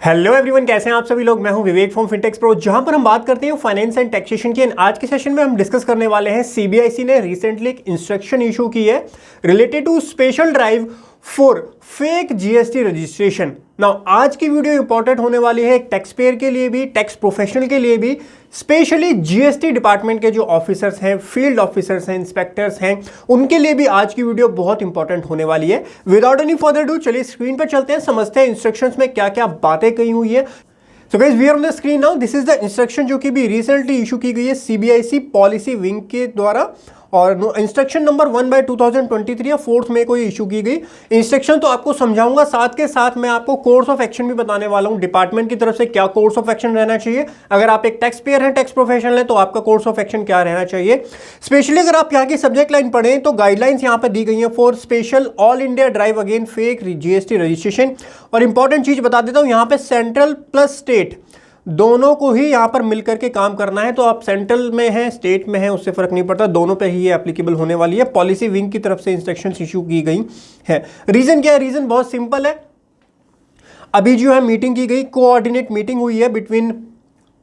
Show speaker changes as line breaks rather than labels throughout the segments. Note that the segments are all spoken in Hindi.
हेलो एवरीवन, कैसे हैं आप सभी लोग। मैं हूं विवेक फ्रॉम फिनटेक्स प्रो, जहां पर हम बात करते हैं फाइनेंस एंड टैक्सेशन की। आज के सेशन में हम डिस्कस करने वाले हैं सीबीआईसी ने रिसेंटली एक इंस्ट्रक्शन इशू की है related to special drive for fake GST registration. Now आज की वीडियो इंपॉर्टेंट होने वाली है टैक्स पेयर के लिए भी, टैक्स प्रोफेशनल के लिए भी, स्पेशली जीएसटी डिपार्टमेंट के जो ऑफिसर्स हैं, फील्ड ऑफिसर्स हैं, इंस्पेक्टर्स हैं, उनके लिए भी आज की वीडियो बहुत इंपॉर्टेंट होने वाली है। विदाउट एनी फर्दर डू चलिए स्क्रीन पर चलते हैं, समझते हैं इंस्ट्रक्शंस में क्या क्या बातें कही हुई है। So guys we are on the screen now. This is the instruction जो कि भी रिसेंटली इशू की गई है सीबीआईसी पॉलिसी विंग के द्वारा, और इंस्ट्रक्शन नंबर 1/2023 या 4 मई को ये इशू की गई। इंस्ट्रक्शन तो आपको समझाऊंगा, साथ के साथ मैं आपको कोर्स ऑफ एक्शन भी बताने वाला हूं डिपार्टमेंट की तरफ से क्या कोर्स ऑफ एक्शन रहना चाहिए। अगर आप एक टैक्स पेयर हैं, टैक्स प्रोफेशनल है, तो आपका कोर्स ऑफ एक्शन क्या रहना चाहिए। स्पेशली अगर आप यहाँ की सब्जेक्ट लाइन पढ़ें तो गाइडलाइंस यहाँ पर दी गई है for special all India drive again fake GST registration. और इंपॉर्टेंट चीज बता देता हूँ, यहाँ पे सेंट्रल प्लस स्टेट दोनों को ही यहां पर मिलकर के काम करना है। तो आप सेंट्रल में हैं, स्टेट में हैं, उससे फर्क नहीं पड़ता, दोनों पे ही ये एप्लीकेबल होने वाली है। पॉलिसी विंग की तरफ से इंस्ट्रक्शंस इशू की गई है। रीजन क्या है? रीजन बहुत सिंपल है। अभी जो है मीटिंग की गई, कोऑर्डिनेट मीटिंग हुई है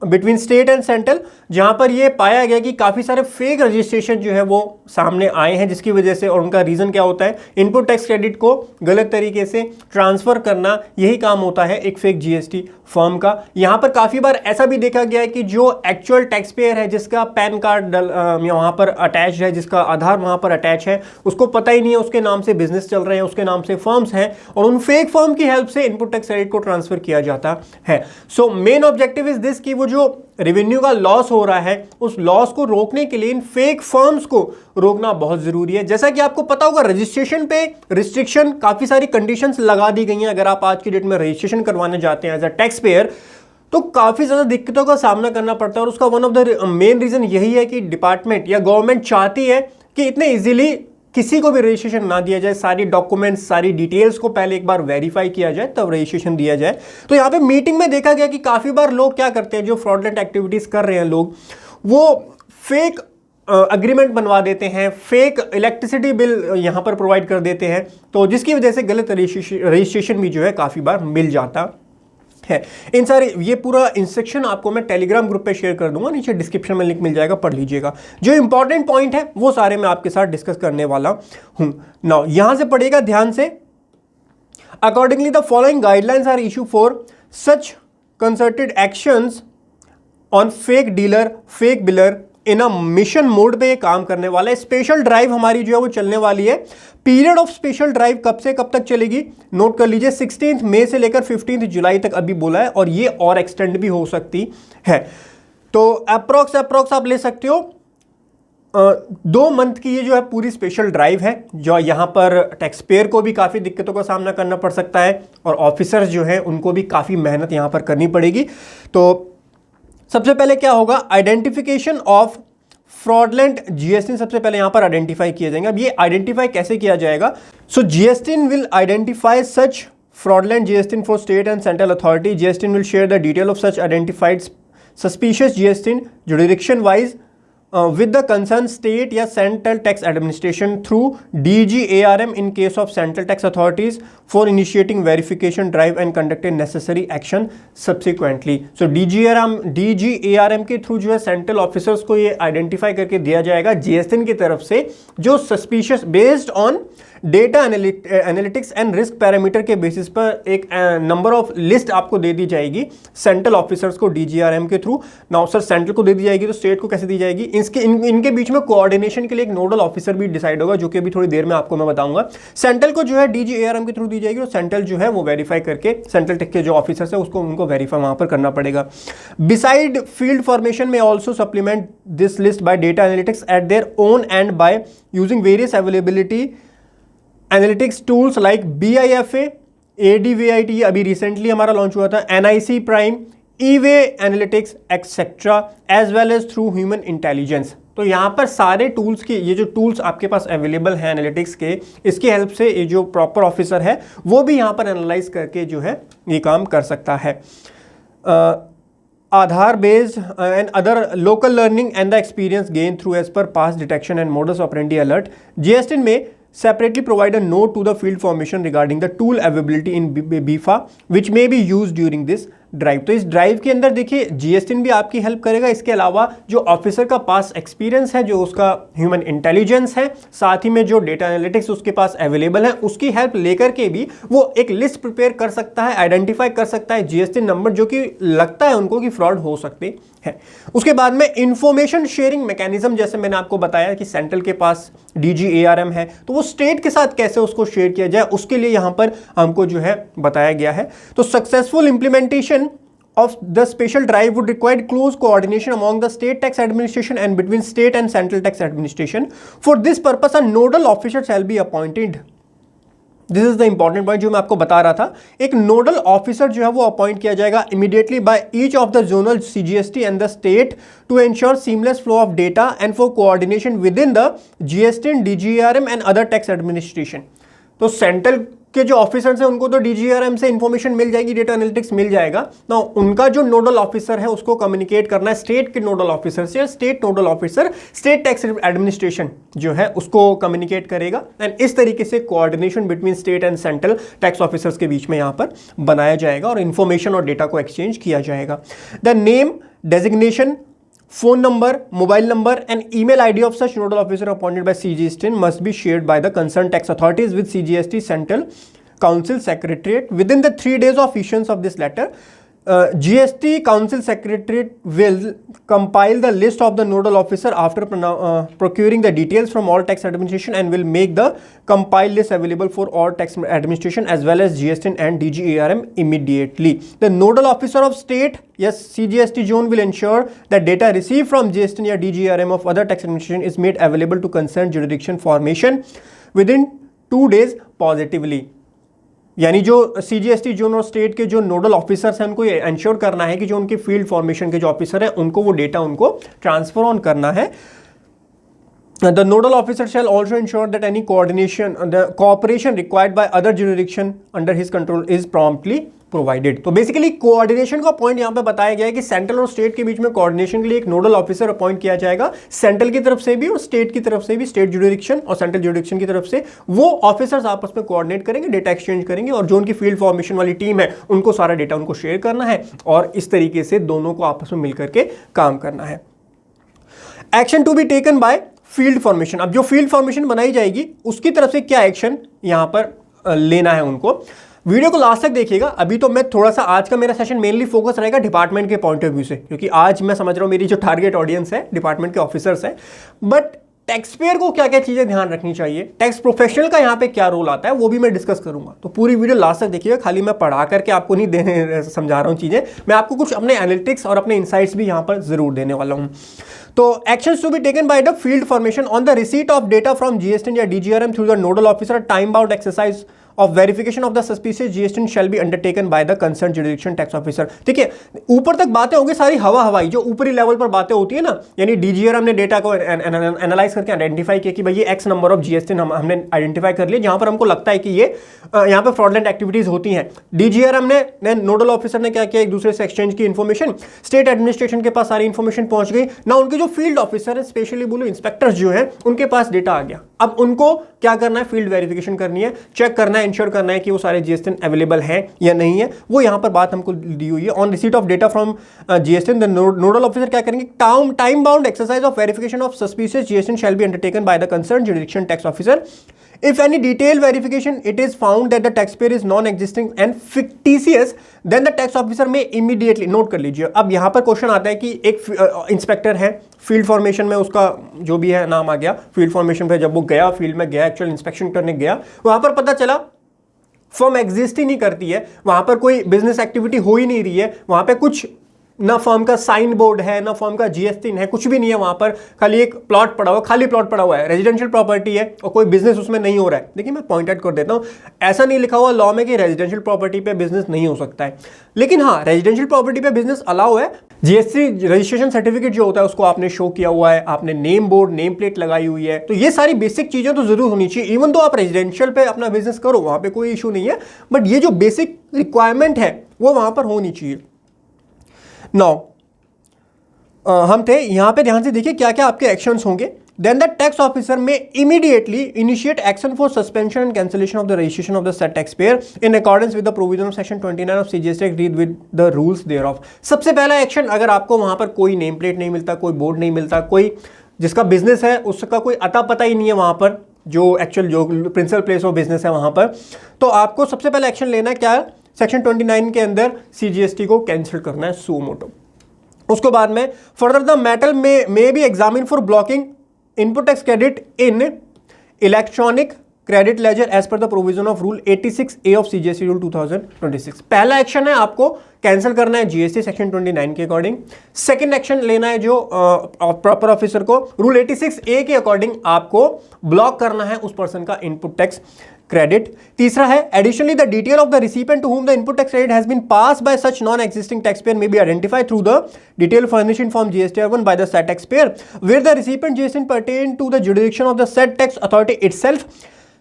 बिटवीन स्टेट एंड सेंट्रल, जहां पर यह पाया गया कि काफी सारे फेक रजिस्ट्रेशन जो है वो सामने आए हैं, जिसकी वजह से, और उनका रीजन क्या होता है, इनपुट टैक्स क्रेडिट को गलत तरीके से ट्रांसफर करना, यही काम होता है एक फेक जीएसटी फर्म का। यहां पर काफी बार ऐसा भी देखा गया है कि जो एक्चुअल टैक्स पेयर है, जिसका पैन कार्ड वहां पर अटैच है, जिसका आधार वहां पर अटैच है, उसको पता ही नहीं है उसके नाम से बिजनेस चल रहे हैं, उसके नाम से फर्म्स हैं, और उन फेक फर्म की हेल्प से इनपुट टैक्स क्रेडिट को ट्रांसफर किया जाता है। So main objective is this कि वो जो रेवेन्यू का लॉस हो रहा है, उस लॉस को रोकने के लिए इन फेक फर्म्स को रोकना बहुत जरूरी है। जैसा कि आपको पता होगा, रजिस्ट्रेशन पे रिस्ट्रिक्शन, काफी सारी कंडीशंस लगा दी गई हैं। अगर आप आज की डेट में रजिस्ट्रेशन करवाने जाते हैं एज अ टैक्स पेयर, तो काफी ज्यादा दिक्कतों का सामना करना पड़ता है। और उसका one of the main reason यही है कि डिपार्टमेंट या गवर्नमेंट चाहती है कि इतने इजीली किसी को भी रजिस्ट्रेशन ना दिया जाए, सारी डॉक्यूमेंट्स, सारी डिटेल्स को पहले एक बार वेरीफाई किया जाए, तब रजिस्ट्रेशन दिया जाए। तो यहाँ पे मीटिंग में देखा गया कि काफी बार लोग क्या करते हैं, जो फ्रॉडलेंट एक्टिविटीज कर रहे हैं लोग, वो फेक अग्रीमेंट बनवा देते हैं, फेक इलेक्ट्रिसिटी बिल यहाँ पर प्रोवाइड कर देते हैं, तो जिसकी वजह से गलत रजिस्ट्रेशन भी जो है काफी बार मिल जाता है। इन सारे ये पूरा इंस्ट्रक्शन आपको मैं टेलीग्राम ग्रुप पे शेयर कर दूंगा, नीचे डिस्क्रिप्शन में लिंक मिल जाएगा, पढ़ लीजिएगा। जो इंपॉर्टेंट पॉइंट है वो सारे मैं आपके साथ डिस्कस करने वाला हूं। नाउ यहां से पढ़िएगा ध्यान से। Accordingly the following guidelines are issue for such concerted actions on fake dealer, fake biller in a mission mode पे ये काम करने वाला है। स्पेशल ड्राइव हमारी जो है वो चलने वाली है। पीरियड ऑफ स्पेशल ड्राइव कब से कब तक चलेगी, नोट कर लीजिए, 16 मई से लेकर 15 जुलाई तक अभी बोला है, और ये और एक्सटेंड भी हो सकती है। तो अप्रोक्स आप ले सकते हो 2 मंथ की ये जो है पूरी स्पेशल ड्राइव है, जो यहाँ पर टैक्स पेयर को भी काफ़ी दिक्कतों का सामना करना पड़ सकता है, और ऑफिसर्स जो हैं उनको भी काफ़ी मेहनत यहाँ पर करनी पड़ेगी। तो सबसे पहले क्या होगा, आइडेंटिफिकेशन ऑफ फ्रॉडलेंट जीएसटी सबसे पहले यहां पर आइडेंटिफाई किया जाएगा। अब ये आइडेंटिफाई कैसे किया जाएगा? So GST will identify such fraudulent GST for state and central authority. GST will share the detail of such identified suspicious GST jurisdiction wise with the concerned state या central tax administration through DGARM in case of central tax authorities for initiating verification drive and conducting necessary action subsequently. So DGARM के थ्रू जो है सेंट्रल ऑफिसर्स को ये आइडेंटिफाई करके दिया जाएगा जीएसटी की तरफ से, जो suspicious based on data analytics and risk parameter के बेसिस पर एक नंबर ऑफ लिस्ट आपको दे दी जाएगी सेंट्रल ऑफिसर्स को डीजीआरएम के थ्रू। नाउ सर सेंट्रल को दे दी जाएगी तो स्टेट को कैसे दी जाएगी? इनके बीच में कोऑर्डिनेशन के लिए एक नोडल ऑफिसर भी डिसाइड होगा, जो कि अभी थोड़ी देर में आपको मैं बताऊंगा। सेंट्रल को जो है डीजीआरएम के थ्रू दी जाएगी, और सेंट्रल जो है वो वेरीफाई करके सेंट्रल टेक के जो ऑफिसर्स है उसको उनको वेरीफाई वहां पर करना पड़ेगा। बिसाइड फील्ड फॉर्मेशन में also supplement this list by data analytics at their own and by using various availability analytics tools like BIFA, ADVIT अभी रिसेंटली हमारा लॉन्च हुआ था, NIC prime, e-way analytics etcetera, as well as through human intelligence. तो यहाँ पर सारे टूल्स की, ये जो टूल्स आपके पास अवेलेबल हैं एनालिटिक्स के, इसकी हेल्प से ये जो प्रॉपर ऑफिसर है वो भी यहाँ पर एनालाइज करके जो है ये काम कर सकता है। Aadhaar based and other local learning and the experience gain through edge per pass detection and modus operandi alert. GST में separately provide a note to the field formation regarding the tool availability in BIFA which may be used during this drive. तो इस ड्राइव के अंदर देखिए GSTN भी आपकी हेल्प करेगा, इसके अलावा जो ऑफिसर का पास एक्सपीरियंस है, जो उसका ह्यूमन इंटेलिजेंस है, साथ ही में जो डेटा एनालिटिक्स उसके पास अवेलेबल है, उसकी हेल्प लेकर के भी वो एक लिस्ट प्रिपेयर कर सकता है, आइडेंटिफाई कर सकता है GSTN नंबर जो कि लगता है उनको कि फ्रॉड हो सकते हैं। उसके बाद में इंफॉर्मेशन शेयरिंग मैकेनिज्म, जैसे मैंने आपको बताया कि सेंट्रल के पास DGARM है, तो वो स्टेट के साथ कैसे उसको शेयर किया जाए, उसके लिए यहां पर हमको जो है बताया गया है। तो successful implementation of the special drive would require close coordination among the state tax administration and between state and central tax administration. For this purpose, a nodal officer shall be appointed. This is the important point जो मैं आपको बता रहा था। एक नोडल ऑफिसर जो है वो अपॉइंट किया जाएगा immediately by each of the zonal CGST and the state to ensure seamless flow of data and for coordination within the GSTN, DGARM and other tax administration. तो सेंट्रल के जो ऑफिसर्स हैं उनको तो DGARM से इंफॉर्मेशन मिल जाएगी, डेटा एनालिटिक्स मिल जाएगा ना, उनका जो नोडल ऑफिसर है उसको कम्युनिकेट करना है स्टेट के नोडल ऑफिसर से, state nodal officer state tax administration जो है उसको कम्युनिकेट करेगा। एंड इस तरीके से coordination between state and central tax officers के बीच में यहाँ पर बनाया जाएगा और इंफॉर्मेशन और डेटा को एक्सचेंज किया जाएगा। The name, designation, phone number, mobile number and email ID of such nodal officer appointed by CGSTN must be shared by the concerned tax authorities with CGST Central Council Secretariat within the 3 days of issuance of this letter. GST Council Secretariat will compile the list of the nodal officer after procuring the details from all tax administration and will make the compiled list available for all tax administration as well as GSTN and DGARM immediately. The nodal officer of state, yes, CGST zone will ensure that data received from GSTN or DGARM of other tax administration is made available to concerned jurisdiction formation within 2 days positively. यानी जो CGST जोन और स्टेट के जो नोडल ऑफिसर्स हैं उनको ये इंश्योर करना है कि जो उनके फील्ड फॉर्मेशन के जो ऑफिसर हैं उनको वो डेटा उनको ट्रांसफर ऑन करना है। The nodal officer shall also ensure that any cooperation required by other jurisdiction under his control is promptly provided. तो बेसिकली कोऑर्डिनेशन का पॉइंट यहाँ पे बताया गया है कि सेंट्रल और स्टेट के बीच में कोऑर्डिनेशन के लिए एक नोडल ऑफिसर अपॉइंट किया जाएगा, सेंट्रल की तरफ से भी और स्टेट की तरफ से भी, स्टेट जुरिडिक्शन और सेंट्रल जुरिडिक्शन की तरफ से वो ऑफिसर्स आपस में कोऑर्डिनेट करेंगे, डेटा एक्सचेंज करेंगे और जो उनकी फील्ड फॉर्मेशन वाली टीम है उनको सारा डेटा उनको शेयर करना है और इस तरीके से दोनों को आपस में मिलकर के काम करना है। Action to be taken by field formation. अब जो फील्ड फॉर्मेशन बनाई जाएगी उसकी तरफ से क्या एक्शन यहां पर लेना है उनको, वीडियो को लास्ट तक देखिएगा। अभी तो मैं थोड़ा सा आज का मेरा सेशन मेनली फोकस रहेगा डिपार्टमेंट के पॉइंट ऑफ व्यू से, क्योंकि आज मैं समझ रहा हूं मेरी जो टारगेट ऑडियंस है डिपार्टमेंट के ऑफिसर्स हैं, बट टैक्स पेयर को क्या क्या चीजें ध्यान रखनी चाहिए, टैक्स प्रोफेशनल का यहाँ पे क्या रोल आता है वो भी मैं डिस्कस करूंगा। तो पूरी वीडियो लास्ट तक देखिएगा, खाली मैं पढ़ा करके आपको नहीं देने समझा रहा हूँ चीजें, मैं आपको कुछ अपने एनालिटिक्स और अपने इनसाइट्स भी यहाँ पर जरूर देने वाला हूँ। तो actions to be taken by the field formation on the receipt of data from GSTN या DGARM through the nodal officer, time bound exercise of verification of the suspicious GSTN shall be undertaken by the concerned jurisdiction tax officer। ठीक है, ऊपर तक बातें होंगी सारी हवाई, जो ऊपरी लेवल पर बातें होती है ना, यानी DGARM ने डेटा को एनालाइज करके आइडेंटिफाई किया कि भाई ये X नंबर ऑफ GSTN हमने आइडेंटिफाई कर लिया जहां पर हमको लगता है कि ये यहाँ पर फ्रॉडलेंट एक्टिविटीज होती हैं। DGARM ने नोडल ऑफिसर ने क्या किया, एक दूसरे से एक्सचेंज की इन्फॉर्मेशन, स्टेट एडमिनिस्ट्रेशन के पास सारी इन्फॉर्मेशन पहुंच गई ना, उनके जो फील्ड ऑफिसर है, स्पेशली बोलो इंस्पेक्टर्स जो है, उनके पास डेटा आ गया। अब उनको क्या करना है, फील्ड वेरिफिकेशन करनी है, चेक करना है, इंश्योर करना है कि वो सारे GSTN अवेलेबल हैं या नहीं है, वो यहां पर बात हमको दी हुई है। On receipt of data from GSTN the nodal officer क्या करेंगे, time bound exercise of verification of suspicious GSTN shall be undertaken by the concern jurisdiction tax officer. If any detailed verification it is found that the taxpayer is non-existing and fictitious, then the tax officer may immediately, note कर लीजिए। अब यहाँ पर क्वेश्चन आता है कि एक इंस्पेक्टर है, फील्ड फॉर्मेशन में उसका जो भी है नाम आ गया, फील्ड फॉर्मेशन पे जब वो गया, फील्ड में गया, एक्चुअल इंस्पेक्शन करने गया, वहाँ पर पता चला फर्म एग्जिस्ट ही नहीं करती है, वहाँ पर कोई बिजनेस एक्टिविटी हो ही नहीं रही है, वहाँ पे कुछ ना फर्म का साइन बोर्ड है, ना फर्म का GSTN है, कुछ भी नहीं है वहां पर, खाली एक प्लॉट पड़ा हुआ, खाली प्लॉट पड़ा हुआ है, रेजिडेंशियल प्रॉपर्टी है और कोई बिजनेस उसमें नहीं हो रहा है। देखिए मैं पॉइंट आउट कर देता हूं, ऐसा नहीं लिखा हुआ लॉ में कि रेजिडेंशियल प्रॉपर्टी पे बिजनेस नहीं हो सकता है, लेकिन हाँ रेजिडेंशियल प्रॉपर्टी पे बिजनेस अलाउ है। GST रजिस्ट्रेशन सर्टिफिकेट जो होता है उसको आपने शो किया हुआ है, आपने नेम बोर्ड, नेम प्लेट लगाई हुई है, तो ये सारी बेसिक चीजें तो जरूर होनी चाहिए। इवन तो आप रेजिडेंशियल पे अपना बिजनेस करो, वहां पे कोई इशू नहीं है, बट ये जो बेसिक रिक्वायरमेंट है वो वहां पर होनी चाहिए। नाउ हम थे यहाँ पे, ध्यान से देखिए क्या क्या आपके एक्शंस होंगे। then the tax officer may immediately initiate action for suspension and cancellation of the registration of the said taxpayer in accordance with the provision of section 29 of CGST agreed with the rules thereof. सबसे पहला एक्शन, अगर आपको वहां पर कोई नेम प्लेट नहीं मिलता, कोई बोर्ड नहीं मिलता, कोई जिसका बिजनेस है उसका कोई अता पता ही नहीं है वहां पर, जो एक्चुअल जो प्रिंसिपल प्लेस ऑफ बिजनेस है वहां पर, तो आपको सबसे पहला एक्शन लेना है क्या है, सेक्शन 29 के अंदर CGST को कैंसिल करना है सो मोटो। उसके बाद में further the matter may be examine for blocking input tax credit in electronic credit ledger as per the provision of rule 86A of CGST rule 2026। पहला एक्शन है आपको कैंसिल करना है GST सेक्शन 29 के अकॉर्डिंग। सेकंड एक्शन लेना है जो प्रॉपर ऑफिसर को रूल 86A के अकॉर्डिंग आपको ब्लॉक करना है उस पर्सन का इनपुट टैक्स क्रेडिट। तीसरा है additionally the detail of the recipient to whom the input tax credit has been pass by such non existing tax payer may be identified through the detail furnished in form GSTR1 by the said taxpayer where the recipient GST pertain to the jurisdiction of the said tax authority itself.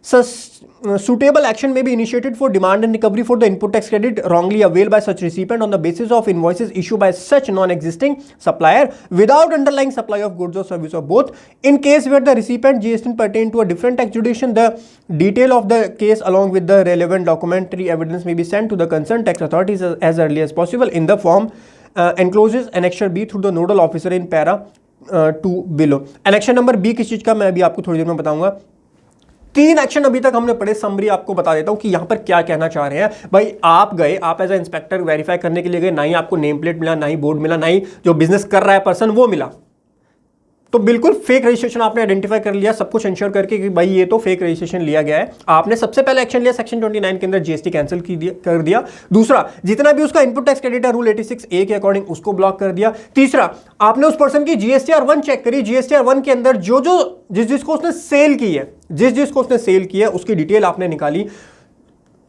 Suitable action may be initiated for demand and recovery for the input tax credit wrongly availed by such recipient on the basis of invoices issued by such non-existing supplier without underlying supply of goods or service or both. In case where the recipient GST pertain to a different tax jurisdiction, the detail of the case along with the relevant documentary evidence may be sent to the concerned tax authorities as early as possible in the form encloses annexure B through the nodal officer in para 2 below. annexure number B किस चीज का मैं अभी आपको थोड़ी देर में बताऊंगा। 3 एक्शन अभी तक हमने पढ़े, समरी आपको बता देता हूं कि यहां पर क्या कहना चाह रहे हैं। भाई आप गए, आप एज ए इंस्पेक्टर वेरीफाई करने के लिए गए, ना ही आपको नेम प्लेट मिला, ना ही बोर्ड मिला, ना ही जो बिजनेस कर रहा है पर्सन वो मिला, तो बिल्कुल फेक रजिस्ट्रेशन आपने आइडेंटिफाई कर लिया, सब कुछ इंश्योर करके कि भाई ये तो फेक रजिस्ट्रेशन लिया गया है। आपने सबसे पहले एक्शन लिया, सेक्शन 29 के अंदर GST कैंसिल कर दिया। दूसरा, जितना भी उसका इनपुट टैक्स क्रेडिट है रूल 86A के अकॉर्डिंग उसको ब्लॉक कर दिया। तीसरा, आपने उस पर्सन की GSTR1 चेक करी, GSTR1 के अंदर जिसको उसने सेल की है, जिसको उसने सेल किया है उसकी डिटेल आपने निकाली,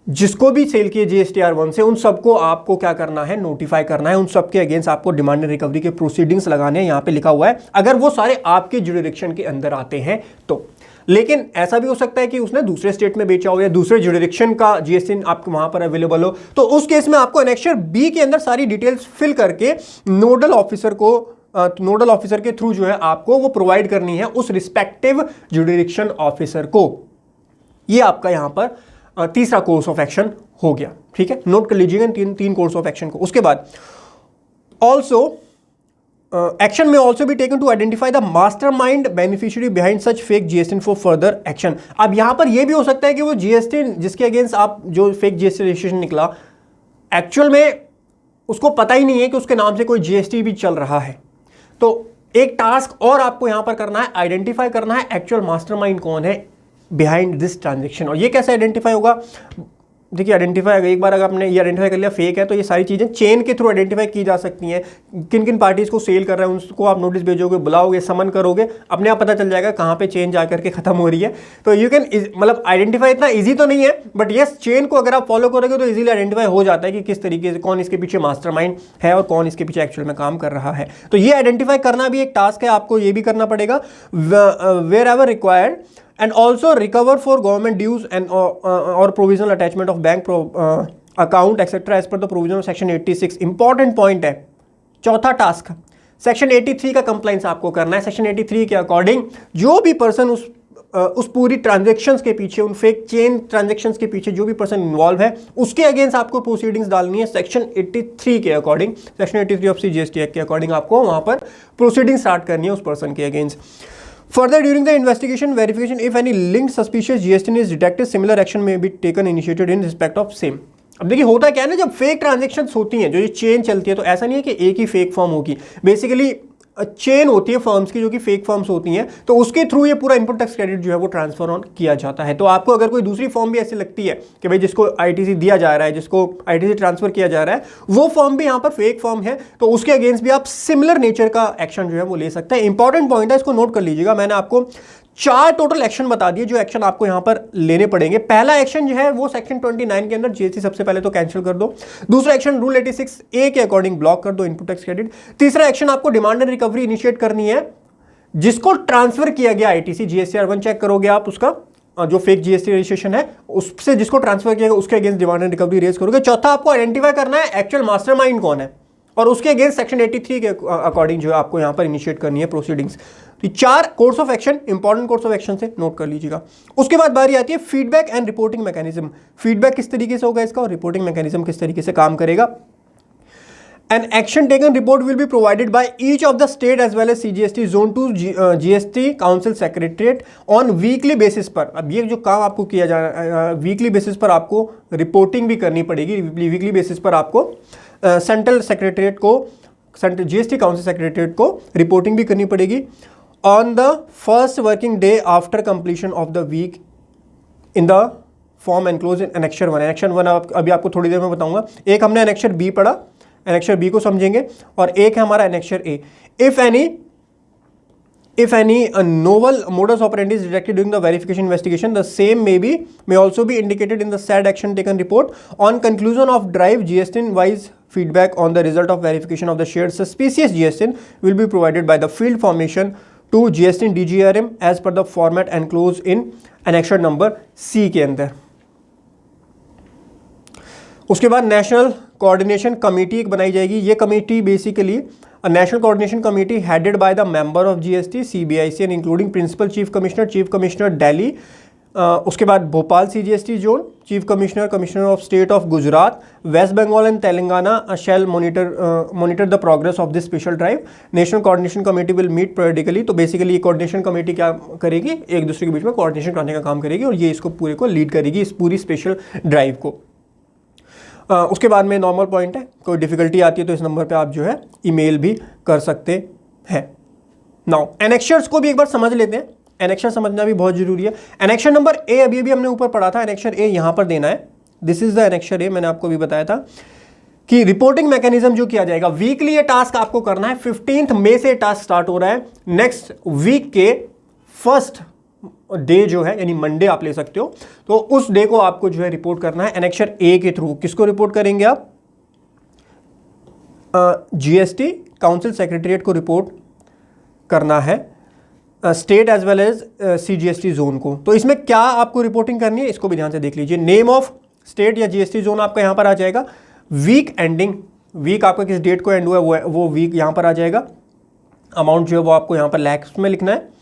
जिसको भी सेल किए GSTR1 से उन सबको आपको क्या करना है, नोटिफाई करना है, उन सबके अगेंस्ट आपको डिमांड एंड रिकवरी के प्रोसीडिंग्स लगाने हैं। यहां पे लिखा हुआ है अगर वो सारे आपके जुरिडिक्शन के अंदर आते हैं तो। लेकिन ऐसा भी हो सकता है कि उसने दूसरे स्टेट में बेचा हो या दूसरे जुरिडिक्शन का GST आपको वहां पर अवेलेबल हो, तो उस केस में आपको एनेक्शर B के अंदर सारी डिटेल्स फिल करके नोडल ऑफिसर के थ्रू जो है आपको वो प्रोवाइड करनी है उस रिस्पेक्टिव जुरिडिक्शन ऑफिसर को। ये आपका यहां पर तीसरा कोर्स ऑफ एक्शन हो गया। ठीक है, नोट कर लीजिएगा तीन कोर्स ऑफ एक्शन को। उसके बाद ऑल्सो एक्शन में ऑल्सो भी taken to identify the mastermind beneficiary behind such fake GST for further action. अब यहां पर यह भी हो सकता है कि वो GST जिसके अगेंस्ट आप जो फेक GST रजिस्ट्रेशन निकला, एक्चुअल में उसको पता ही नहीं है कि उसके नाम से कोई GST भी चल रहा है। तो एक टास्क और आपको यहां पर करना है, आइडेंटिफाई करना है एक्चुअल मास्टरमाइंड कौन है बिहाइंड दिस ट्रांजेक्शन। और ये कैसे आइडेंटिफाई होगा, देखिए आइडेंटिफाई अगर एक बार अगर आपने ये आइडेंटिफाई कर लिया फेक है, तो ये सारी चीज़ें चेन के थ्रू आइडेंटिफाई की जा सकती हैं। किन किन पार्टीज को सेल कर रहे हैं उनको आप नोटिस भेजोगे, बुलाओगे, समन करोगे, अपने आप पता चल जाएगा कहाँ पे चेन जा करके खत्म हो रही है। तो यू कैन मतलब आइडेंटिफाई इतना ईजी तो नहीं है, बट येस चेन को अगर आप फॉलो करोगे तो ईजिली आइडेंटिफाई हो जाता है कि किस तरीके से कौन इसके पीछे मास्टरमाइंड है और कौन इसके पीछे एक्चुअल में काम कर रहा है। तो ये आइडेंटिफाई करना भी एक टास्क है, आपको ये भी करना पड़ेगा wherever required, and also recover for government dues and or provisional attachment of bank account etc as per the provision of section 86। important point है। चौथा टास्क सेक्शन 83 का कंप्लाइंस आपको करना है। सेक्शन 83 के अकॉर्डिंग जो भी पर्सन उस पूरी ट्रांजेक्शन्स के पीछे, उन फेक चेन ट्रांजेक्शन्स के पीछे जो भी पर्सन इन्वॉल्व है उसके अगेंस्ट आपको प्रोसीडिंग्स डालनी है सेक्शन 83 के according. Section 83 of CGST act के अकॉर्डिंग आपको वहां पर प्रोसीडिंग स्टार्ट करनी है उस पर्सन के against. Further, during the investigation verification, if any linked suspicious GST is detected, similar action may be taken initiated in respect of same। अब देखिए होता क्या है ना, जब फेक ट्रांजेक्शन्स होती हैं, जो ये चेन चलती है, तो ऐसा नहीं है कि एक ही फेक फॉर्म होगी, बेसिकली चेन होती है फर्म्स की जो कि फेक फर्म्स होती हैं, तो उसके थ्रू ये पूरा इनपुट टैक्स क्रेडिट जो है वो ट्रांसफर ऑन किया जाता है। तो आपको अगर कोई दूसरी फॉर्म भी ऐसी लगती है कि भाई जिसको ITC दिया जा रहा है, जिसको ITC ट्रांसफर किया जा रहा है, वो फॉर्म भी यहाँ पर फेक फॉर्म है, तो उसके अगेंस्ट भी आप सिमिलर नेचर का एक्शन जो है वो ले सकते हैं। इंपॉर्टेंट पॉइंट है, इसको नोट कर लीजिएगा। मैंने आपको 4 टोटल एक्शन बता दिए जो एक्शन आपको यहां पर लेने पड़ेंगे। पहला एक्शन जो है वो सेक्शन 29 के अंदर GST सबसे पहले तो कैंसिल कर दो। दूसरा एक्शन रूल 86A के अकॉर्डिंग ब्लॉक कर दो इनपुट टैक्स क्रेडिट। तीसरा एक्शन आपको डिमांड एंड रिकवरी इनिशिएट करनी है, जिसको ट्रांसफर किया गया ITC GSTR1 चेक करोगे आप, उसका जो फेक GST रजिस्ट्रेशन है उससे जिसको ट्रांसफर किया गया उसके against demand and recovery raise करोगे। चौथा आपको आइडेंटिफाई करना है एक्चुअल मास्टरमाइंड कौन है और उसके अगेंस्ट सेक्शन 83 के अकॉर्डिंग जो है आपको यहां पर इनिशिएट करनी है प्रोसीडिंग्स। तो 4 course of action, important course of action से नोट कर लीजिएगा। उसके बाद बारी आती है feedback and reporting mechanism. Feedback किस तरीके से होगा इसका और रिपोर्टिंग मैकेनिज्म किस तरीके से काम करेगा। An action taken report will be provided by each of the state as well as CGST zone to GST council secretariat on weekly basis पर। अब ये जो काम आपको किया जा रहा है वीकली बेसिस पर आपको रिपोर्टिंग भी करनी पड़ेगी। वीकली बेसिस पर आपको सेंट्रल सेक्रेटरीट को, सेंट्रल GST काउंसिल सेक्रेटरीट को रिपोर्टिंग भी करनी पड़ेगी on the first working day after completion of the week in the form enclose in annexure 1। Annexure 1 अभी आपको थोड़ी देर में बताऊंगा। एक हमने एनेक्चर बी पढ़ा, एनेक्चर बी को समझेंगे, और एक है हमारा annexure A. If any novel modus operandi is detected during the verification investigation, the same may also be indicated in the said action taken report. On conclusion of drive, GSTN-wise feedback on the result of verification of the shared suspicious GSTN will be provided by the field formation to GSTN DGRM as per the format enclosed in annexure number C के अंदर। उसके बाद नेशनल कोऑर्डिनेशन कमेटी एक बनाई जाएगी। ये committee basically national coordination committee headed by the member of GST CBIC and including principal chief commissioner Delhi, उसके बाद Bhopal CGST zone, chief commissioner of state of Gujarat, West Bengal and Telangana shall monitor the progress of this special drive. National coordination committee will meet periodically. तो बेसिकली ये कोऑर्डिनेशन कमेटी क्या करेगी, एक दूसरे के बीच में कोऑर्डिनेशन करने का काम करेगी और ये इसको पूरे को लीड करेगी, इस पूरी स्पेशल ड्राइव को। उसके बाद में नॉर्मल पॉइंट है, कोई डिफिकल्टी आती है तो इस नंबर पे आप जो है ईमेल भी कर सकते हैं। नाउ एनेक्शर्स को भी एक बार समझ लेते हैं। एनेक्शर समझना भी बहुत जरूरी है। एनेक्शर नंबर ए अभी हमने ऊपर पढ़ा था, एनेक्शर ए यहाँ पर देना है। दिस इज द एनेक्शर ए। मैंने आपको भी बताया था कि रिपोर्टिंग मैकेनिज्म जो किया जाएगा, वीकली ये टास्क आपको करना है। 15 मई से टास्क स्टार्ट हो रहा है। नेक्स्ट वीक के फर्स्ट डे जो है, यानी मंडे आप ले सकते हो, तो उस डे को आपको जो है रिपोर्ट करना है एनेक्शर ए के थ्रू। किसको रिपोर्ट करेंगे आप? GST काउंसिल सेक्रेटरीट को रिपोर्ट करना है, state as well as CGST zone को। तो इसमें क्या आपको रिपोर्टिंग करनी है, इसको भी ध्यान से देख लीजिए। नेम ऑफ स्टेट या GST जोन आपका यहां पर आ जाएगा। वीक एंडिंग, वीक आपका किस डेट को एंड हुआ है वो वीक यहां पर आ जाएगा। अमाउंट जो है वो आपको यहां पर लैक्स में लिखना है।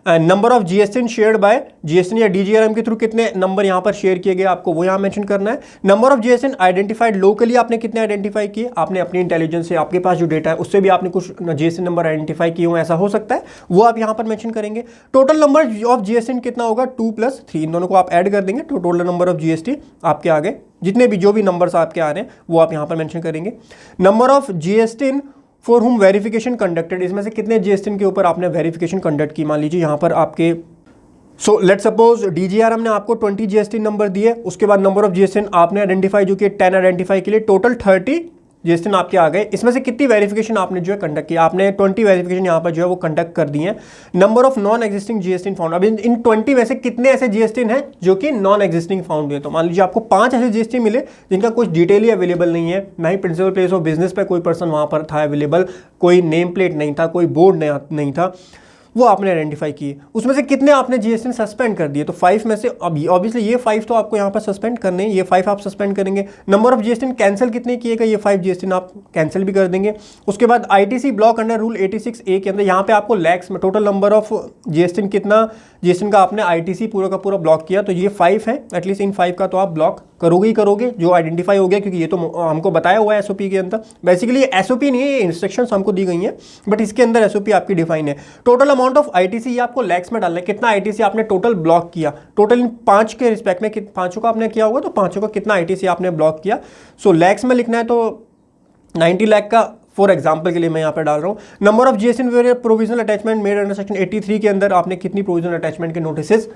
Number of GSTN shared by GSTN या DGRM के थ्रू कितने नंबर यहाँ पर शेयर किए गए आपको वो यहाँ मेंशन करना है। Number of GSTN identified locally, आपने कितने आइडेंटिफाई किए, आपने अपनी इंटेलिजेंस से, आपके पास जो डेटा है उससे भी आपने कुछ GSTN नंबर आइडेंटिफाई किए हो, ऐसा हो सकता है, वो आप यहाँ पर मेंशन करेंगे। टोटल नंबर ऑफ GSTN कितना होगा, 2 + 3, इन दोनों को आप ऐड कर देंगे तो टोटल नंबर ऑफ GST आपके आगे जितने भी जो भी नंबर्स आपके आ रहे हैं वो आप यहाँ पर मेंशन करेंगे। नंबर ऑफ GSTN फॉर हुम वेरिफिकेशन कंडक्टेड, इसमें से कितने GSTN के ऊपर आपने वेरिफिकेशन कंडक्ट की। मान लीजिए यहाँ पर आपके लेट्स सपोज DGRM ने आपको 20 GSTN नंबर दिए, उसके बाद नंबर ऑफ GSTN आपने आइडेंटिफाई जो कि 10 आइडेंटिफाई के लिए, टोटल 30 GSTN आपके आ गए। इसमें से कितनी वेरिफिकेशन आपने जो है कंडक्ट किया, आपने 20 वेरिफिकेशन यहाँ पर जो है वो कंडक्ट कर दी है। Number of non existing GSTN found, अब इन 20 में से कितने ऐसे GSTN हैं जो कि नॉन एग्जिस्टिंग फाउंड हुए। तो मान लीजिए आपको 5 ऐसे GSTN मिले जिनका कुछ डिटेल ही अवेलेबल नहीं है, ना ही प्रिंसिपल प्लेस ऑफ बिजनेस पे कोई पर्सन वहाँ पर था अवेलेबल, कोई नेम प्लेट नहीं था, कोई बोर्ड नहीं था, वो आपने आइडेंटिफाई किए। उसमें से कितने आपने GSTN सस्पेंड कर दिए। तो 5 में से अब ऑब्वियसली ये 5 तो आपको यहाँ पर सस्पेंड करने हैं, ये 5 आप सस्पेंड करेंगे। नंबर ऑफ GSTN कैंसिल कितने किए गए, ये 5 GSTN आप कैंसिल भी कर देंगे। उसके बाद ITC block under rule 86A के अंदर यहाँ पे आपको लैक्स में टोटल नंबर ऑफ GSTN कितना GSTN का आपने ITC पूरा का पूरा ब्लॉक किया, तो ये 5 है। एटलीस्ट इन 5 का तो आप ब्लॉक करोगे ही करोगे जो आइडेंटिफाई हो गया, क्योंकि ये तो हमको बताया हुआ है SOP के अंदर। बेसिकली ये SOP नहीं है, ये इंस्ट्रक्शंस हमको दी गई हैं, बट इसके अंदर SOP आपकी डिफाइन है। टोटल अमाउंट ऑफ ITC ये आपको लैक्स में डालना है, कितना ITC आपने टोटल ब्लॉक किया। टोटल इन 5 के रिस्पेक्ट में, 5 का आपने किया होगा तो 5 का कितना ITC आपने ब्लॉक किया। सो लैक्स में लिखना है, तो 90 लाख का फॉर एग्जाम्पल के लिए मैं यहाँ पर डाल रहा हूँ। Number of GSTN where provisional attachment made under section 83 के अंदर आपने कितनी प्रोविजनल अटैचमेंट के नोटिसेस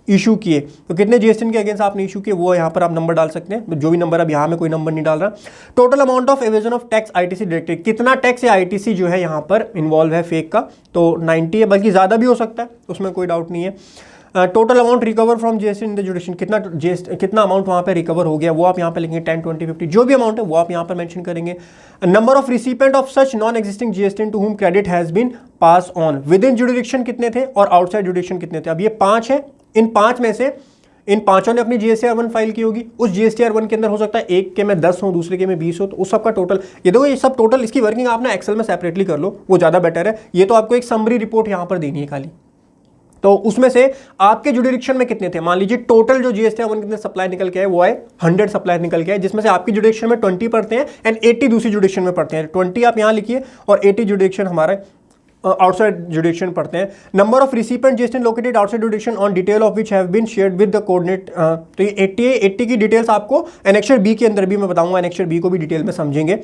इशू किए, तो कितने GSTN के अगेंस्ट आपने इशू किए वो यहाँ पर आप नंबर डाल सकते हैं, जो भी नंबर, अब यहाँ में कोई नंबर नहीं डाल रहा। Total amount of evasion of tax ITC directed, कितना टैक्स या ITC जो है यहाँ पर इन्वॉल्व है फेक का, तो 90 है, बल्कि ज़्यादा भी हो सकता है, उसमें कोई डाउट नहीं है। Total amount recover from GSTN in the jurisdiction, कितना अमाउंट वहाँ पे रिकवर हो गया वो आप यहाँ पे लिखेंगे। 10, 20, 50 जो भी अमाउंट है वो आप यहाँ पर मेंशन करेंगे। Number of recipient of such non existing GSTN to whom credit has been passed on, within jurisdiction कितने थे और आउटसाइड जुडिशन कितने थे। अब ये 5 है, इन 5 में से इन पांचों ने अपनी GSTR1 फाइल की होगी, उस GSTR1 के अंदर हो सकता है एक के में 10 हो, दूसरे के में 20 हो, तो उस सबका टोटल ये देखो, ये सब टोटल इसकी वर्किंग आप ना एक्सेल में सेपरेटली कर लो, वो ज़्यादा बेटर है। ये तो आपको एक समरी रिपोर्ट यहाँ पर देनी है खाली। तो उसमें से आपके जुडिक्शन में कितने थे, मान लीजिए टोटल जो GSTR1 कितने सप्लाई निकल के आए वो आए 100 सप्लाई निकल के आए, जिसमें से आपकी जुडिक्शन में 20 पढ़ते हैं एंड 80 दूसरी जुडिक्शन में पढ़ते हैं। 20 आप यहाँ लिखिए और 80 जुडिक्शन हमारा आउटसाइड जुडिक्शन पढ़ते हैं। Number of recipient GST located outside jurisdiction on detail of which have been shared with the coordinate. तो ये 80 की डिटेल्स आपको एनेक्सर बी के अंदर भी मैं बताऊंगा, एनेक्सर बी को भी डिटेल में समझेंगे।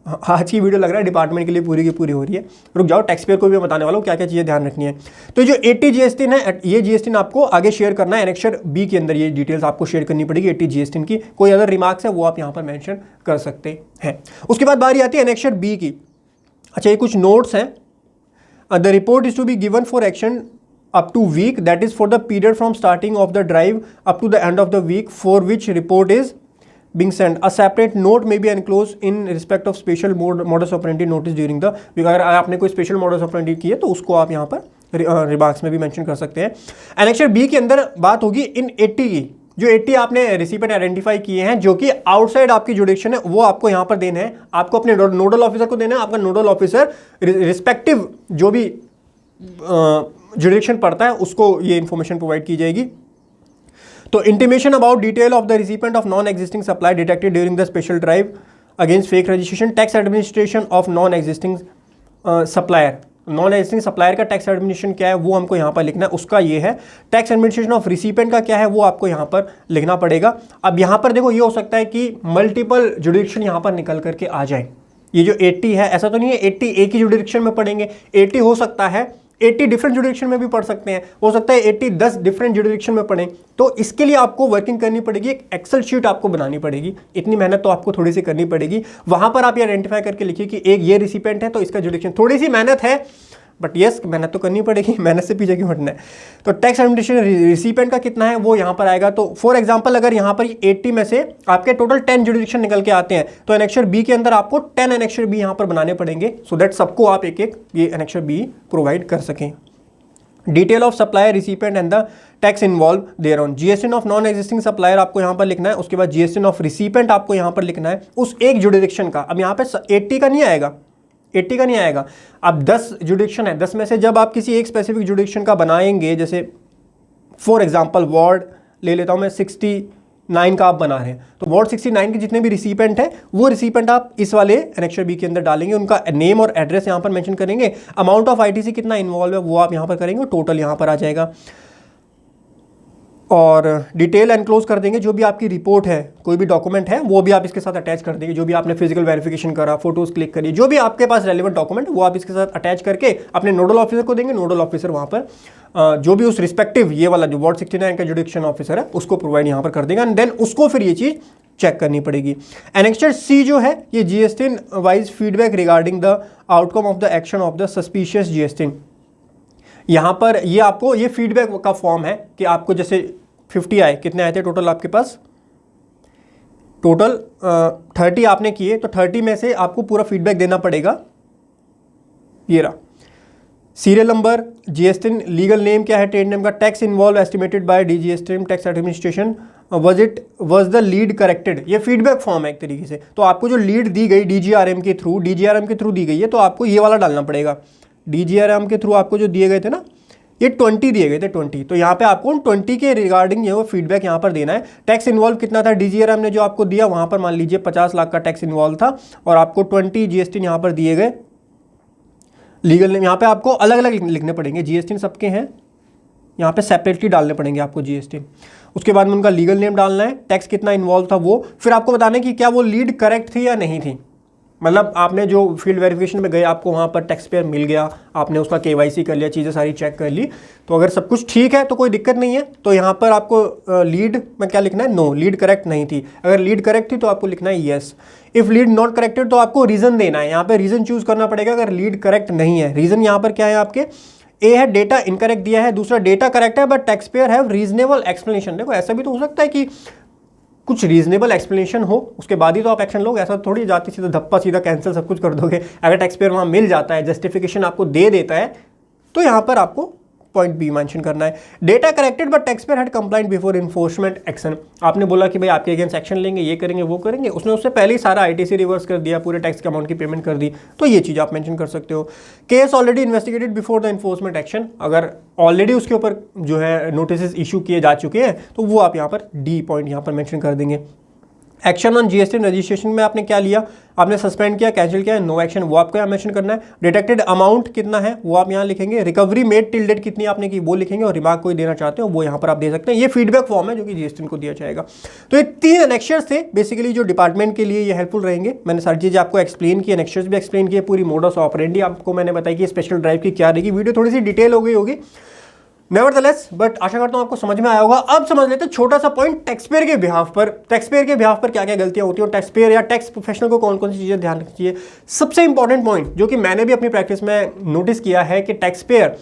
आज की वीडियो लग रहा है डिपार्टमेंट के लिए पूरी की पूरी हो रही है, रुक जाओ, टैक्स पेयर को भी बताने वाला हूँ क्या क्या चीज़ें ध्यान रखनी है। तो जो 80 GST है, ये GST आपको आगे शेयर करना है एनेक्सर बी के अंदर, ये डिटेल्स आपको शेयर करनी पड़ेगी 80 GST की। कोई अदर रिमार्क्स है वो आप यहाँ पर मेंशन कर सकते हैं। उसके बाद बारी आती है एनेक्सर बी की। अच्छा, ये कुछ नोट्स हैं। The report is to be given for action up to week, that is for the period from starting of the drive up to the end of the week for which report is being sent. A separate note may be enclosed in respect of special modus operandi notice during the week. अगर आपने कोई स्पेशल modus operandi की है तो उसको आप यहाँ पर रिमार्क्स में भी मेंशन कर सकते हैं। एनेक्सर बी के अंदर बात होगी इन 80 की, जो 80 आपने रिसिपेंट आइडेंटिफाई किए हैं जो कि आउटसाइड आपकी जुडिक्शन है, वो आपको यहाँ पर देना है, आपको अपने नोडल ऑफिसर को देना है। आपका नोडल ऑफिसर रिस्पेक्टिव जो भी जुडिक्शन पड़ता है उसको ये इंफॉर्मेशन प्रोवाइड की जाएगी। तो intimation about detail of the recipient of non existing supply detected during the special drive against fake registration, tax administration of non existing supplier. Non existing supplier का टैक्स एडमिनिस्ट्रेशन क्या है वो हमको यहाँ पर लिखना है, उसका ये है। टैक्स एडमिनिस्ट्रेशन ऑफ रिसिपेंट का क्या है वो आपको यहाँ पर लिखना पड़ेगा। अब यहाँ पर देखो, ये हो सकता है कि मल्टीपल जुडिक्शन यहाँ पर निकल करके आ जाए। ये जो 80 है, ऐसा तो नहीं है 80 एक ही जुडिक्शन में पढ़ेंगे, 80 हो सकता है 80 डिफरेंट जुडिक्शन में भी पढ़ सकते हैं, हो सकता है 80 10 डिफरेंट जुडिक्शन में पढ़ें। तो इसके लिए आपको वर्किंग करनी पड़ेगी, एक एक्सेल शीट आपको बनानी पड़ेगी। इतनी मेहनत तो आपको थोड़ी सी करनी पड़ेगी। वहां पर आप ये आइडेंटिफाई करके लिखिए कि एक ये रिसिपेंट है तो इसका जुडिक्शन, थोड़ी सी मेहनत है बट यस मेहनत तो करनी पड़ेगी, मेहनत से पीछे क्यों हटना है। तो टैक्स एडमिनिस्ट्रेशन रिसिपेंट का कितना है वो यहाँ पर आएगा। तो फॉर एग्जांपल अगर यहाँ पर 80 में से आपके टोटल 10 जुडिक्शन निकल के आते हैं तो एनेक्सर बी के अंदर आपको 10 एनेक्सर बी यहाँ पर बनाने पड़ेंगे, सो दैट सबको आप एक एक ये एनेक्सर बी प्रोवाइड कर सकें। Detail of supplier recipient and the tax involve thereon. GST of non existing supplier आपको यहाँ पर लिखना है, उसके बाद GST ऑफ रिसिपेंट आपको यहाँ पर लिखना है उस एक जुडिक्शन का। अब यहाँ पे 80 का नहीं आएगा, 80 का नहीं आएगा। अब 10 जुडिक्शन है, 10 में से जब आप किसी एक स्पेसिफिक जुडिक्शन का बनाएंगे, जैसे फॉर एग्जांपल वार्ड ले लेता हूँ मैं, 69 का आप बना रहे हैं, तो वार्ड 69 के जितने भी रिसिपेंट है वो रिसिपेंट आप इस वाले एनेक्सर बी के अंदर डालेंगे, उनका नेम और एड्रेस यहाँ पर मेंशन करेंगे, अमाउंट ऑफ ITC कितना इन्वॉल्व है वो आप यहाँ पर करेंगे, टोटल यहाँ पर आ जाएगा। और डिटेल एनक्लोज कर देंगे, जो भी आपकी रिपोर्ट है, कोई भी डॉक्यूमेंट है वो भी आप इसके साथ अटैच कर देंगे, जो भी आपने फिजिकल वेरिफिकेशन करा, फोटोज क्लिक करिए, जो भी आपके पास रेलेवेंट डॉक्यूमेंट वो आप इसके साथ अटैच करके अपने नोडल ऑफिसर को देंगे। नोडल ऑफिसर वहाँ पर जो भी उस रिस्पेक्टिव ये वाला जो वार्ड 69 का जुडिक्शन ऑफिसर है उसको प्रोवाइड यहाँ पर कर देगा, एंड देन उसको फिर ये चीज़ चेक करनी पड़ेगी। एनेक्सर सी जो है ये GST wise feedback regarding the outcome of the action of the suspicious GST। यहाँ पर ये आपको ये फीडबैक का फॉर्म है कि आपको जैसे 50 आए, कितने आए थे टोटल आपके पास, टोटल 30 आपने किए, तो 30 में से आपको पूरा फीडबैक देना पड़ेगा। ये रहा serial number, GST, legal name क्या है ट्रेड नेम का, tax involve estimated by DGST tax administration, was the lead corrected. ये फीडबैक फॉर्म है एक तरीके से। तो आपको जो लीड दी गई DGRM के थ्रू दी गई है, तो आपको ये वाला डालना पड़ेगा। DGRM के थ्रू आपको जो दिए गए थे ना, ये 20 दिए गए थे 20, तो यहाँ पे आपको 20 के रिगार्डिंग ये वो फीडबैक यहाँ पर देना है। टैक्स इन्वॉल्व कितना था DGRM ने जो आपको दिया, वहाँ पर मान लीजिए 50 लाख का टैक्स इन्वॉल्व था और आपको 20 GST यहाँ पर दिए गए। लीगल नेम यहाँ पे आपको अलग अलग लिखने पड़ेंगे, GST सबके हैं, यहाँ पे सेपरेटली डालने पड़ेंगे आपको GST। उसके बाद में उनका लीगल नेम डालना है, टैक्स कितना इन्वॉल्व था वो, फिर आपको बताना है कि क्या वो लीड करेक्ट थी या नहीं थी। मतलब आपने जो फील्ड वेरिफिकेशन में गए, आपको वहाँ पर टैक्स पेयर मिल गया, आपने उसका KYC कर लिया, चीज़ें सारी चेक कर ली, तो अगर सब कुछ ठीक है तो कोई दिक्कत नहीं है। तो यहाँ पर आपको लीड में क्या लिखना है, नो, लीड करेक्ट नहीं थी। अगर लीड करेक्ट थी तो आपको लिखना है yes. If lead not corrected तो आपको रीज़न देना है, यहाँ पर रीज़न चूज़ करना पड़ेगा अगर लीड करेक्ट नहीं है। रीज़न यहाँ पर क्या है आपके, ए है डेटा इनकरेक्ट दिया है, दूसरा डेटा करेक्ट है but tax pair have reasonable explanation. देखो ऐसा भी तो हो सकता है कि कुछ रीजनेबल एक्सप्लेनेशन हो, उसके बाद ही तो आप एक्शन लोगे। ऐसा थोड़ी जाती सीधा धप्पा सीधा कैंसिल सब कुछ कर दोगे। अगर टैक्स पेयर वहाँ मिल जाता है, जस्टिफिकेशन आपको दे देता है, तो यहाँ पर आपको पॉइंट बी मेंशन करना है, data corrected but tax payer had compliant before enforcement action. आपने बोला कि भाई आपके अगेंस्ट एक्शन लेंगे, ये करेंगे वो करेंगे, उसने उससे पहले ही सारा आईटीसी रिवर्स कर दिया, पूरे टैक्स के अमाउंट की पेमेंट कर दी, तो ये चीज़ आप मेंशन कर सकते हो। Case already investigated before the enforcement action, अगर ऑलरेडी उसके ऊपर जो है नोटिस इशू किए जा चुके हैं तो वो आप यहाँ पर डी पॉइंट यहाँ पर मेंशन कर देंगे। एक्शन ऑन जीएसटी रजिस्ट्रेशन में आपने क्या लिया, आपने सस्पेंड किया, कैंसिल किया, नो एक्शन, वो आपको यहाँ मेंशन करना है। डिटेक्टेड अमाउंट कितना है वो आप यहाँ लिखेंगे, रिकवरी मेड टिल डेट कितनी आपने की वो लिखेंगे, और रिमार्क कोई देना चाहते हो वो यहाँ पर आप दे सकते हैं। ये फीडबैक फॉर्म है जो कि जीएसटी को दिया जाएगा। तो ये 3 एनेक्शर्स थे बेसिकली जो डिपार्टमेंट के लिए ये हेल्पफुल रहेंगे। मैंने सारी चीज़ें आपको एक्सप्लेन की, एनेक्शर्स भी एक्सप्लेन किए, पूरी मोडस ऑपरेंडी आपको मैंने बताई कि स्पेशल ड्राइव की क्या रहेगी। वीडियो थोड़ी सी डिटेल हो गई होगी नेवरदलेस, बट आशा करता हूं आपको समझ में आया होगा। अब समझ लेते हैं छोटा सा पॉइंट टैक्स पेयर के बिहाफ पर। टैक्स पेयर के बिहाफ पर क्या क्या गलतियां होती हैं और टैक्स पेयर या टैक्स प्रोफेशनल को कौन कौन सी चीजें ध्यान रखनी चाहिए। सबसे इंपॉर्टेंट पॉइंट जो कि मैंने भी अपनी प्रैक्टिस में नोटिस किया है कि टैक्स पेयर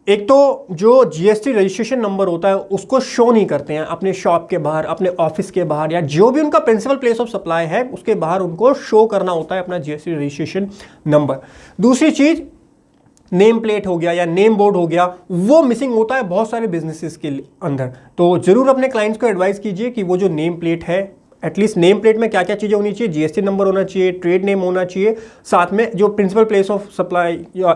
एक तो जो जीएसटी रजिस्ट्रेशन नंबर होता है उसको शो नहीं करते हैं अपने शॉप के बाहर, अपने ऑफिस के बाहर, या जो भी उनका प्रिंसिपल प्लेस ऑफ सप्लाई है उसके बाहर उनको शो करना होता है अपना जीएसटी रजिस्ट्रेशन नंबर। दूसरी चीज नेम प्लेट हो गया या नेम बोर्ड हो गया, वो मिसिंग होता है बहुत सारे बिजनेसेस के अंदर। तो जरूर अपने क्लाइंट्स को एडवाइस कीजिए कि वो जो नेम प्लेट है, एटलीस्ट नेम प्लेट में क्या क्या चीज़ें होनी चाहिए, जीएसटी नंबर होना चाहिए, ट्रेड नेम होना चाहिए, साथ में जो principal place of supply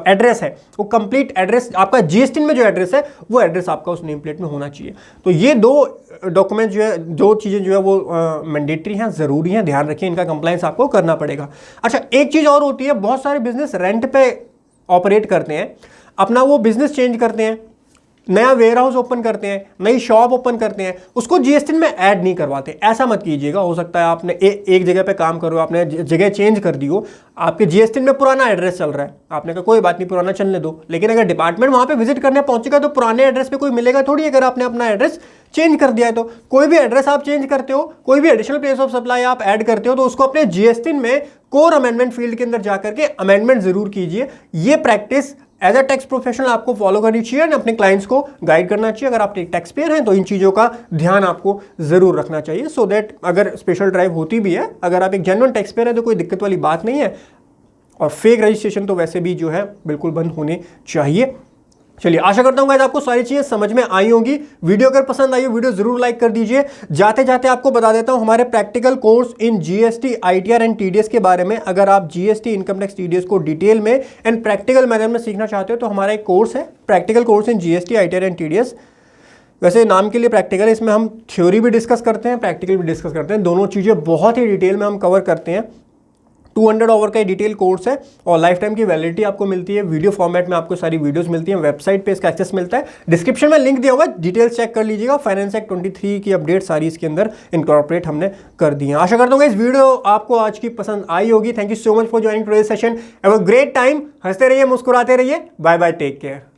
address है वो कंप्लीट एड्रेस, आपका जीएसटी में जो एड्रेस है वो एड्रेस आपका उस नेम प्लेट में होना चाहिए। तो ये 2 डॉक्यूमेंट जो है, 2 चीज़ें जो है वो मैंडेटरी हैं, ज़रूरी हैं, ध्यान रखिए, इनका कंप्लायंस आपको करना पड़ेगा। अच्छा, एक चीज़ और होती है, बहुत सारे बिजनेस रेंट पे ऑपरेट करते हैं, अपना वो बिजनेस चेंज करते हैं, नया वेयर हाउस ओपन करते हैं, नई शॉप ओपन करते हैं, उसको जीएसटी में ऐड नहीं करवाते। ऐसा मत कीजिएगा। हो सकता है आपने एक जगह पे काम कर रहे हो, आपने जगह चेंज कर दी हो, आपके जीएसटी में पुराना एड्रेस चल रहा है, आपने कहा कोई बात नहीं पुराना चलने दो, लेकिन अगर डिपार्टमेंट वहां पे विजिट करने पहुंचेगा तो पुराने एड्रेस पे कोई मिलेगा थोड़ी, अगर आपने अपना एड्रेस चेंज कर दिया है तो। कोई भी एड्रेस आप चेंज करते हो, कोई भी एडिशनल प्लेस ऑफ सप्लाई आप ऐड करते हो, तो उसको अपने जीएसटी में कोर अमेंडमेंट फील्ड के अंदर जाकर के अमेंडमेंट जरूर कीजिए। ये practice as a tax professional आपको फॉलो करनी चाहिए और अपने क्लाइंट्स को गाइड करना चाहिए। अगर आप एक टैक्स पेयर हैं तो इन चीज़ों का ध्यान आपको जरूर रखना चाहिए, सो दैट अगर स्पेशल ड्राइव होती भी है, अगर आप एक जेन्युइन टैक्स पेयर है तो कोई दिक्कत वाली बात नहीं है। और फेक रजिस्ट्रेशन तो वैसे भी जो है बिल्कुल बंद होने चाहिए। चलिए, आशा करता हूं गाइस आपको सारी चीजें समझ में आई होंगी। वीडियो अगर पसंद आई हो वीडियो जरूर लाइक कर दीजिए। जाते जाते आपको बता देता हूं हमारे practical course in GST, ITR and TDS के बारे में। अगर आप जीएसटी, इनकम टैक्स, टीडीएस को डिटेल में एंड प्रैक्टिकल मेथड में सीखना चाहते हो तो हमारा एक कोर्स है, practical course in GST, ITR and TDS. वैसे नाम के लिए प्रैक्टिकल, इसमें हम थ्योरी भी डिस्कस करते हैं, प्रैक्टिकल भी डिस्कस करते हैं, दोनों चीज़ें बहुत ही डिटेल में हम कवर करते हैं। 200 आवर का डिटेल कोर्स है और लाइफ टाइम की वैलिडिटी आपको मिलती है। वीडियो फॉर्मेट में आपको सारी वीडियोस मिलती हैं, वेबसाइट पे इसका एक्सेस मिलता है। डिस्क्रिप्शन में लिंक दिया होगा, डिटेल्स चेक कर लीजिएगा। फाइनेंस एक्ट 23 की अपडेट सारी इसके अंदर इनकॉर्पोरेट हमने कर दी है। आशा करता हूँ इस वीडियो आपको आज की पसंद आई होगी। Thank you so much for joining today's session. Have a great time. हंसते रहिए, मुस्कुराते रहिए। Bye bye, take care.